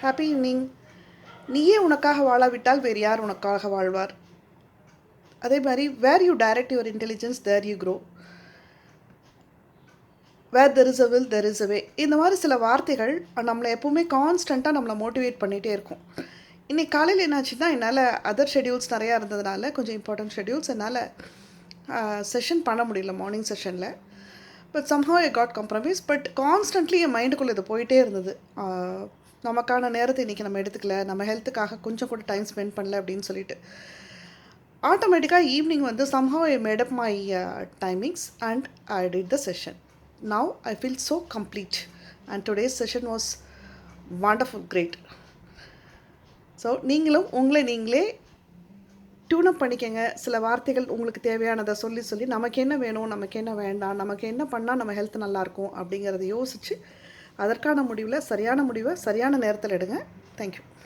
Happy evening. நீயே உனக்காக வாழாவிட்டால் வேறு யார் உனக்காக வாழ்வார்? அதே மாதிரி where you direct your intelligence there you grow, where there is a will there is a way. இந்த மாதிரி சில வார்த்தைகள் நம்மளை எப்போவுமே கான்ஸ்டண்ட்டாக நம்மளை மோட்டிவேட் பண்ணிகிட்டே இருக்கும். இன்றைக்கி காலையில் என்னாச்சுன்னா, என்னால் அதர் ஷெடியூல்ஸ் நிறையா இருந்ததுனால, கொஞ்சம் இம்பார்ட்டன்ட் ஷெடியூல்ஸ், என்னால் செஷன் பண்ண முடியல மார்னிங் செஷனில். But somehow I got compromise. But constantly என் மைண்டுக்குள்ளே இது போயிட்டே இருந்தது. நமக்கான நேரத்தை இன்றைக்கி நம்ம எடுத்துக்கல, நம்ம ஹெல்த்துக்காக கொஞ்சம் கூட டைம் ஸ்பெண்ட் பண்ணல அப்படின்னு சொல்லிட்டு ஆட்டோமேட்டிக்காக ஈவினிங் வந்து somehow I made up my timings and I did the session. Now I feel so complete and today's session was wonderful, great. So நீங்களும் உங்களை நீங்களே டியூனப் பண்ணிக்கங்க. சில வார்த்தைகள் உங்களுக்கு தேவையானதை சொல்லி சொல்லி நமக்கு என்ன வேணும், நமக்கு என்ன வேண்டாம், நமக்கு என்ன பண்ணால் நம்ம ஹெல்த் நல்லாயிருக்கும் அப்படிங்கிறத யோசித்து அதற்கான முடிவில் சரியான முடிவை சரியான நேரத்தில் எடுங்க. தேங்க்யூ.